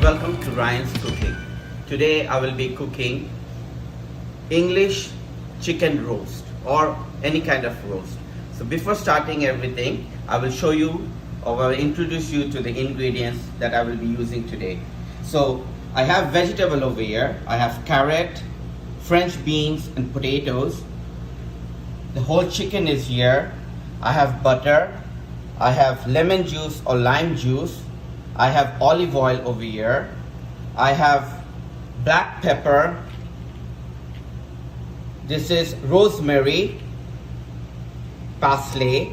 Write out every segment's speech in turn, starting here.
welcome to Ryan's Cooking. Today I will be cooking English chicken roast or any kind of roast. So before starting everything, I will show you or I will introduce you to the ingredients that I will be using today. So I have vegetable over here. I have carrot, French beans and potatoes. The whole chicken is here. I have butter. I have lemon juice or lime juice. I have olive oil over here. I have black pepper. This is rosemary, parsley,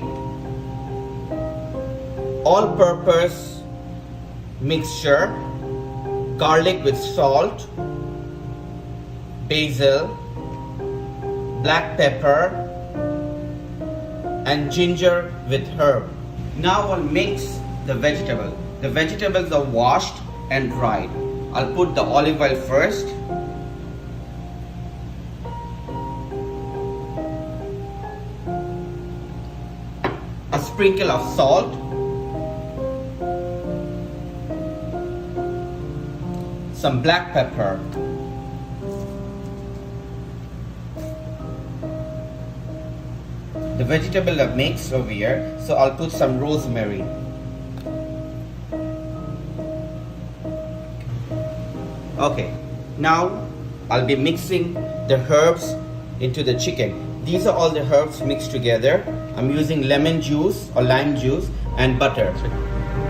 all-purpose mixture, garlic with salt, basil, black pepper, and ginger with herb. Now I'll mix the vegetable. The vegetables are washed and dried. I'll put the olive oil first. A sprinkle of salt. Some black pepper. The vegetable are mixed over here, so I'll put some rosemary. Okay, now I'll be mixing the herbs into the chicken. These are all the herbs mixed together. I'm using lemon juice or lime juice and butter.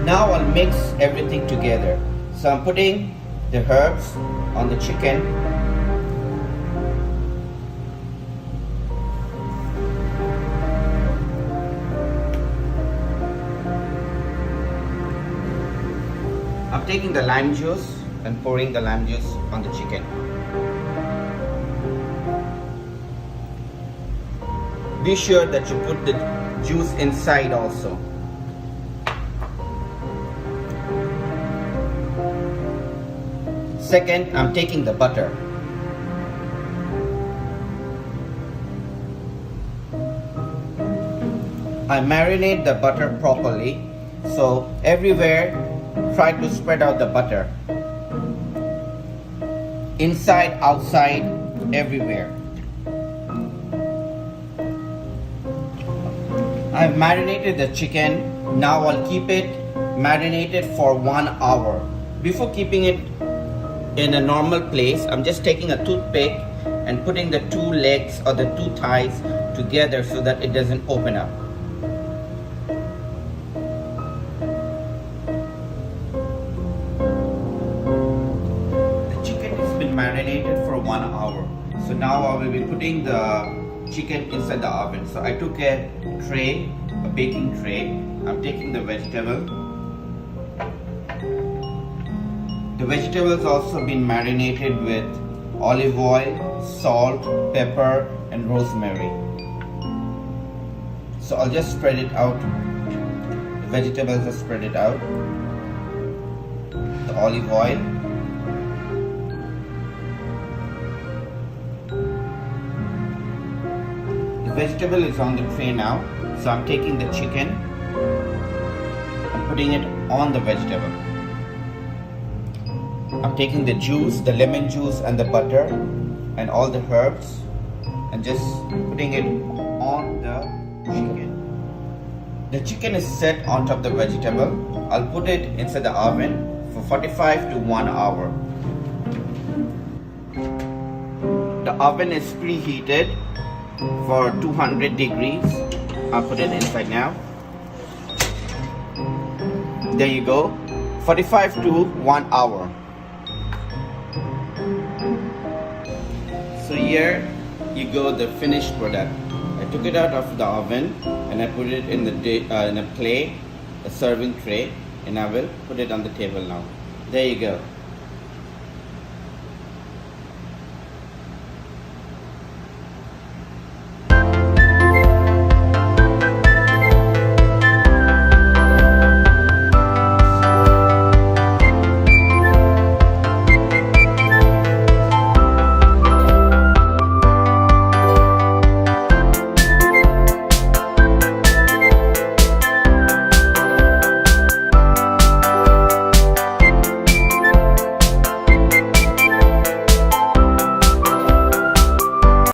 Now I'll mix everything together. So I'm putting the herbs on the chicken. I'm taking the lime juice and pouring the lime juice on the chicken. Be sure that you put the juice inside also. Second, I'm taking the butter. I marinate the butter properly, so everywhere try to spread out the butter. Inside, outside, everywhere. I've marinated the chicken. Now I'll keep it marinated for 1 hour. Before keeping it in a normal place, I'm just taking a toothpick and putting the two legs or the two thighs together so that it doesn't open up. Marinated for 1 hour. So now I will be putting the chicken inside the oven. So I took a tray, a baking tray. I'm taking the vegetable. The vegetables also been marinated with olive oil, salt, pepper and rosemary. So I'll just spread it out. The vegetables are spread it out. The olive oil. Vegetable is on the tray now, so I'm taking the chicken and putting it on the vegetable. I'm taking the juice, the lemon juice and the butter and all the herbs and just putting it on the chicken. The chicken is set on top of the vegetable. I'll put it inside the oven for 45 to 1 hour. The oven is preheated for 200 degrees. I'll put it inside now. There you go. 45 to 1 hour. So here you go, the finished product. I took it out of the oven and I put it in a plate, a serving tray, and I will put it on the table now. There you go.